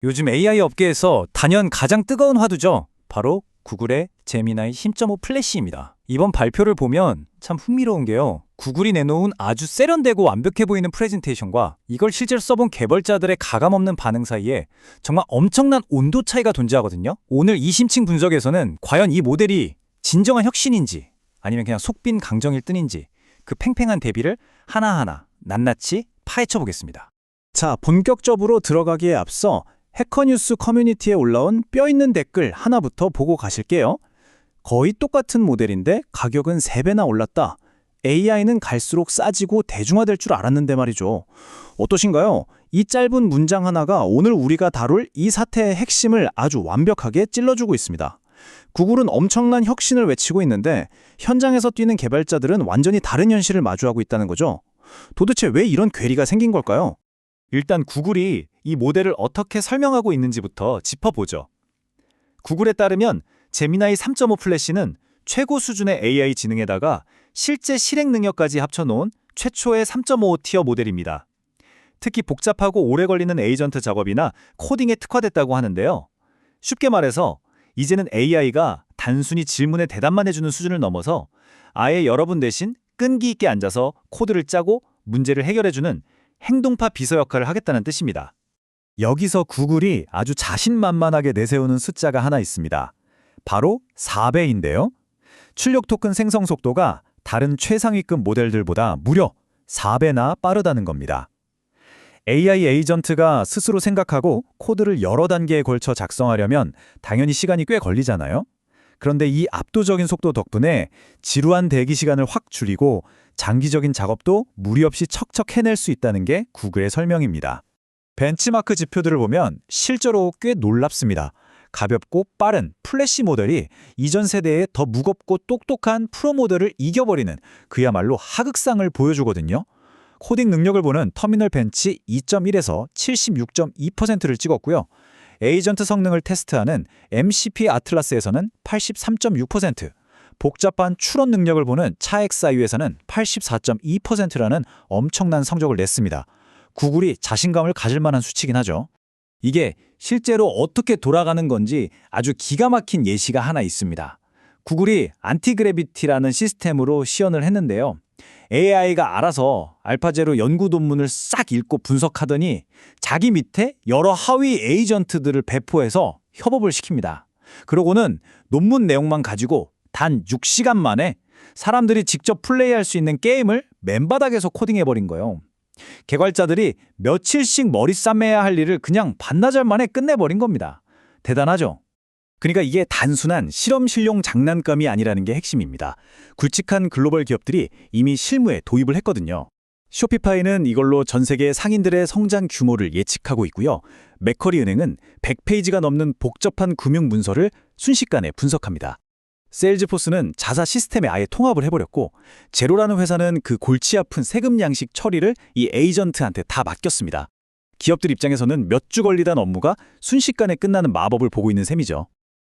요즘 AI 업계에서 단연 가장 뜨거운 화두죠. 바로 구글의 제미나이 10.5 플래시입니다. 이번 발표를 보면 참 흥미로운 게요. 구글이 내놓은 아주 세련되고 완벽해 보이는 프레젠테이션과 이걸 실제로 써본 개발자들의 가감없는 반응 사이에 정말 엄청난 온도 차이가 존재하거든요. 오늘 이 심층 분석에서는 과연 이 모델이 진정한 혁신인지 아니면 그냥 속빈 강정일 뿐인지 그 팽팽한 대비를 하나하나 낱낱이 파헤쳐 보겠습니다. 자, 본격적으로 들어가기에 앞서 해커뉴스 커뮤니티에 올라온 뼈있는 댓글 하나부터 보고 가실게요. 거의 똑같은 모델인데 가격은 3배나 올랐다. AI는 갈수록 싸지고 대중화될 줄 알았는데 말이죠. 어떠신가요? 이 짧은 문장 하나가 오늘 우리가 다룰 이 사태의 핵심을 아주 완벽하게 찔러주고 있습니다. 구글은 엄청난 혁신을 외치고 있는데 현장에서 뛰는 개발자들은 완전히 다른 현실을 마주하고 있다는 거죠. 도대체 왜 이런 괴리가 생긴 걸까요? 일단 구글이 이 모델을 어떻게 설명하고 있는지부터 짚어보죠. 구글에 따르면 제미나이 3.5 플래시는 최고 수준의 AI 지능에다가 실제 실행 능력까지 합쳐놓은 최초의 3.5 티어 모델입니다. 특히 복잡하고 오래 걸리는 에이전트 작업이나 코딩에 특화됐다고 하는데요. 쉽게 말해서 이제는 AI가 단순히 질문에 대답만 해주는 수준을 넘어서 아예 여러분 대신 끈기 있게 앉아서 코드를 짜고 문제를 해결해주는 행동파 비서 역할을 하겠다는 뜻입니다. 여기서 구글이 아주 자신만만하게 내세우는 숫자가 하나 있습니다. 바로 4배인데요. 출력 토큰 생성 속도가 다른 최상위급 모델들보다 무려 4배나 빠르다는 겁니다. AI 에이전트가 스스로 생각하고 코드를 여러 단계에 걸쳐 작성하려면 당연히 시간이 꽤 걸리잖아요. 그런데 이 압도적인 속도 덕분에 지루한 대기 시간을 확 줄이고 장기적인 작업도 무리 없이 척척 해낼 수 있다는 게 구글의 설명입니다. 벤치마크 지표들을 보면 실제로 꽤 놀랍습니다. 가볍고 빠른 플래시 모델이 이전 세대의 더 무겁고 똑똑한 프로 모델을 이겨버리는 그야말로 하극상을 보여주거든요. 코딩 능력을 보는 터미널 벤치 2.1에서 76.2%를 찍었고요. 에이전트 성능을 테스트하는 MCP 아틀라스에서는 83.6%, 복잡한 추론 능력을 보는 차엑사이유에서는 84.2%라는 엄청난 성적을 냈습니다. 구글이 자신감을 가질 만한 수치긴 하죠. 이게 실제로 어떻게 돌아가는 건지 아주 기가 막힌 예시가 하나 있습니다. 구글이 안티그래비티라는 시스템으로 시연을 했는데요. AI가 알아서 알파제로 연구 논문을 싹 읽고 분석하더니 자기 밑에 여러 하위 에이전트들을 배포해서 협업을 시킵니다. 그러고는 논문 내용만 가지고 단 6시간 만에 사람들이 직접 플레이할 수 있는 게임을 맨바닥에서 코딩해버린 거예요. 개발자들이 며칠씩 머리 싸매야 할 일을 그냥 반나절 만에 끝내버린 겁니다. 대단하죠? 그러니까 이게 단순한 실험실용 장난감이 아니라는 게 핵심입니다. 굵직한 글로벌 기업들이 이미 실무에 도입을 했거든요. 쇼피파이는 이걸로 전 세계 상인들의 성장 규모를 예측하고 있고요. 맥쿼리 은행은 100페이지가 넘는 복잡한 금융 문서를 순식간에 분석합니다. 세일즈포스는 자사 시스템에 아예 통합을 해버렸고, 제로라는 회사는 그 골치 아픈 세금 양식 처리를 이 에이전트한테 다 맡겼습니다. 기업들 입장에서는 몇 주 걸리던 업무가 순식간에 끝나는 마법을 보고 있는 셈이죠.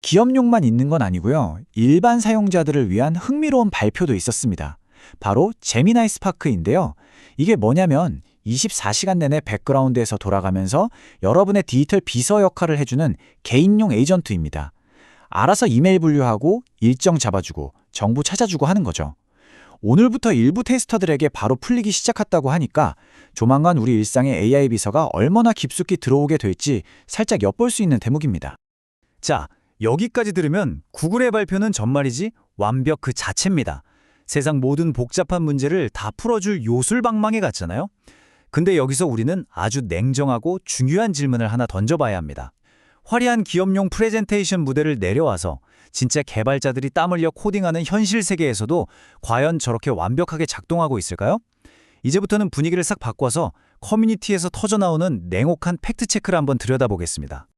기업용만 있는 건 아니고요. 일반 사용자들을 위한 흥미로운 발표도 있었습니다. 바로 제미나이 스파크인데요. 이게 뭐냐면 24시간 내내 백그라운드에서 돌아가면서 여러분의 디지털 비서 역할을 해주는 개인용 에이전트입니다. 알아서 이메일 분류하고 일정 잡아주고 정보 찾아주고 하는 거죠. 오늘부터 일부 테스터들에게 바로 풀리기 시작했다고 하니까 조만간 우리 일상에 AI 비서가 얼마나 깊숙이 들어오게 될지 살짝 엿볼 수 있는 대목입니다. 자, 여기까지 들으면 구글의 발표는 정말이지 완벽 그 자체입니다. 세상 모든 복잡한 문제를 다 풀어줄 요술방망이 같잖아요. 근데 여기서 우리는 아주 냉정하고 중요한 질문을 하나 던져봐야 합니다. 화려한 기업용 프레젠테이션 무대를 내려와서 진짜 개발자들이 땀 흘려 코딩하는 현실 세계에서도 과연 저렇게 완벽하게 작동하고 있을까요? 이제부터는 분위기를 싹 바꿔서 커뮤니티에서 터져나오는 냉혹한 팩트체크를 한번 들여다보겠습니다.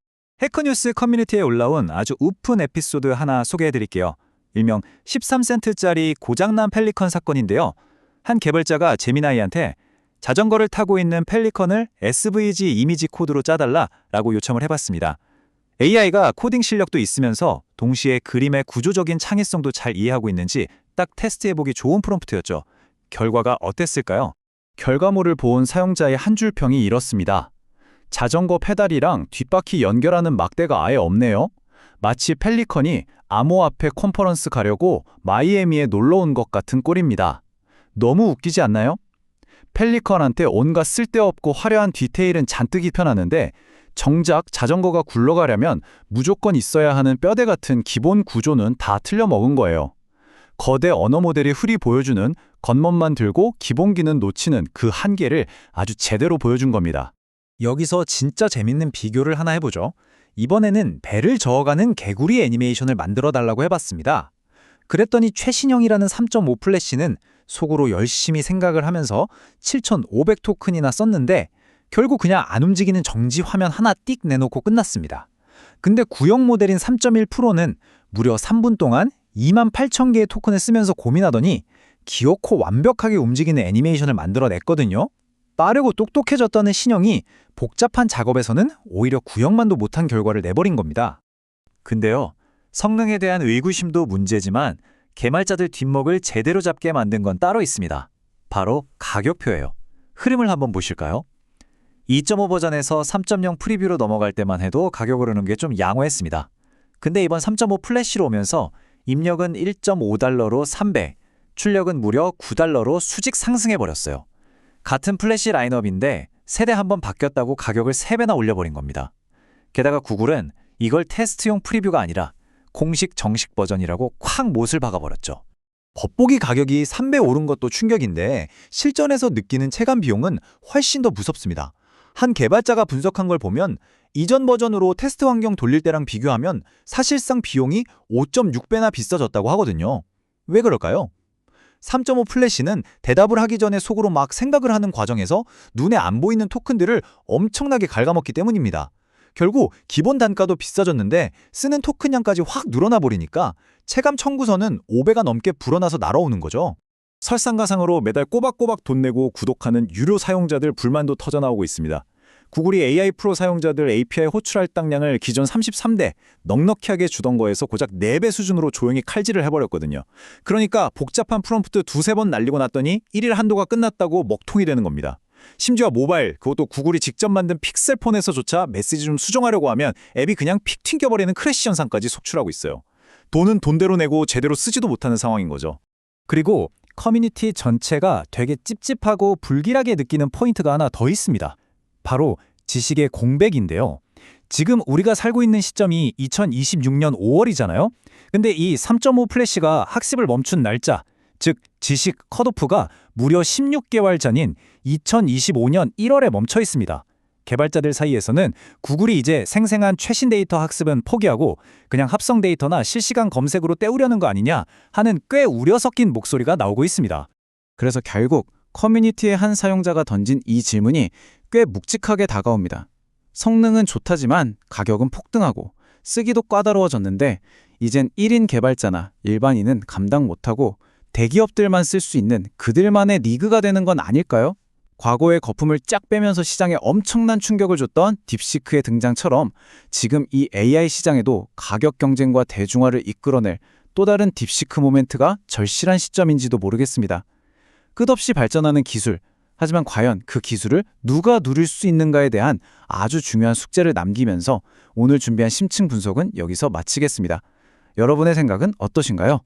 해커뉴스 커뮤니티에 올라온 아주 우픈 에피소드 하나 소개해드릴게요. 일명 13센트짜리 고장난 펠리컨 사건인데요. 한 개발자가 제미나이한테 자전거를 타고 있는 펠리컨을 SVG 이미지 코드로 짜달라라고 요청을 해봤습니다. AI가 코딩 실력도 있으면서 동시에 그림의 구조적인 창의성도 잘 이해하고 있는지 딱 테스트해보기 좋은 프롬프트였죠. 결과가 어땠을까요? 결과물을 본 사용자의 한 줄 평이 이렇습니다. 자전거 페달이랑 뒷바퀴 연결하는 막대가 아예 없네요. 마치 펠리컨이 암호화폐 컨퍼런스 가려고 마이애미에 놀러 온 것 같은 꼴입니다. 너무 웃기지 않나요? 펠리컨한테 온갖 쓸데없고 화려한 디테일은 잔뜩 입혀놨는데 정작 자전거가 굴러가려면 무조건 있어야 하는 뼈대 같은 기본 구조는 다 틀려먹은 거예요. 거대 언어 모델이 흐리 보여주는 겉멋만 들고 기본기는 놓치는 그 한계를 아주 제대로 보여준 겁니다. 여기서 진짜 재밌는 비교를 하나 해보죠. 이번에는 배를 저어가는 개구리 애니메이션을 만들어 달라고 해봤습니다. 그랬더니 최신형이라는 3.5 플래시는 속으로 열심히 생각을 하면서 7,500 토큰이나 썼는데 결국 그냥 안 움직이는 정지 화면 하나 띡 내놓고 끝났습니다. 근데 구형 모델인 3.1 프로는 무려 3분 동안 28,000개의 토큰을 쓰면서 고민하더니 기어코 완벽하게 움직이는 애니메이션을 만들어냈거든요. 빠르고 똑똑해졌다는 신형이 복잡한 작업에서는 오히려 구형만도 못한 결과를 내버린 겁니다. 근데요, 성능에 대한 의구심도 문제지만 개발자들 뒷목을 제대로 잡게 만든 건 따로 있습니다. 바로 가격표예요. 흐름을 한번 보실까요? 2.5 버전에서 3.0 프리뷰로 넘어갈 때만 해도 가격을 오르는 게 좀 양호했습니다. 근데 이번 3.5 플래시로 오면서 입력은 1.5달러로 3배, 출력은 무려 9달러로 수직 상승해버렸어요. 같은 플래시 라인업인데 세대 한번 바뀌었다고 가격을 3배나 올려버린 겁니다. 게다가 구글은 이걸 테스트용 프리뷰가 아니라 공식 정식 버전이라고 콱 못을 박아버렸죠. 겉보기 가격이 3배 오른 것도 충격인데 실전에서 느끼는 체감 비용은 훨씬 더 무섭습니다. 한 개발자가 분석한 걸 보면 이전 버전으로 테스트 환경 돌릴 때랑 비교하면 사실상 비용이 5.6배나 비싸졌다고 하거든요. 왜 그럴까요? 3.5 플래시는 대답을 하기 전에 속으로 막 생각을 하는 과정에서 눈에 안 보이는 토큰들을 엄청나게 갉아먹기 때문입니다. 결국 기본 단가도 비싸졌는데 쓰는 토큰량까지 확 늘어나 버리니까 체감 청구서는 5배가 넘게 불어나서 날아오는 거죠. 설상가상으로 매달 꼬박꼬박 돈 내고 구독하는 유료 사용자들 불만도 터져나오고 있습니다. 구글이 AI 프로 사용자들 API 호출 할당량을 기존 33대 넉넉히 하게 주던 거에서 고작 4배 수준으로 조용히 칼질을 해버렸거든요. 그러니까 복잡한 프롬프트 두세 번 날리고 났더니 1일 한도가 끝났다고 먹통이 되는 겁니다. 심지어 모바일, 그것도 구글이 직접 만든 픽셀폰에서조차 메시지 좀 수정하려고 하면 앱이 그냥 픽 튕겨버리는 크래시 현상까지 속출하고 있어요. 돈은 돈대로 내고 제대로 쓰지도 못하는 상황인 거죠. 그리고 커뮤니티 전체가 되게 찝찝하고 불길하게 느끼는 포인트가 하나 더 있습니다. 바로 지식의 공백인데요. 지금 우리가 살고 있는 시점이 2026년 5월이잖아요. 근데 이 3.5 플래시가 학습을 멈춘 날짜, 즉 지식 컷오프가 무려 16개월 전인 2025년 1월에 멈춰 있습니다. 개발자들 사이에서는 구글이 이제 생생한 최신 데이터 학습은 포기하고 그냥 합성 데이터나 실시간 검색으로 때우려는 거 아니냐 하는 꽤 우려 섞인 목소리가 나오고 있습니다. 그래서 결국 커뮤니티의 한 사용자가 던진 이 질문이 꽤 묵직하게 다가옵니다. 성능은 좋다지만 가격은 폭등하고 쓰기도 까다로워졌는데 이젠 1인 개발자나 일반인은 감당 못하고 대기업들만 쓸 수 있는 그들만의 리그가 되는 건 아닐까요? 과거의 거품을 쫙 빼면서 시장에 엄청난 충격을 줬던 딥시크의 등장처럼 지금 이 AI 시장에도 가격 경쟁과 대중화를 이끌어낼 또 다른 딥시크 모멘트가 절실한 시점인지도 모르겠습니다. 끝없이 발전하는 기술, 하지만 과연 그 기술을 누가 누릴 수 있는가에 대한 아주 중요한 숙제를 남기면서 오늘 준비한 심층 분석은 여기서 마치겠습니다. 여러분의 생각은 어떠신가요?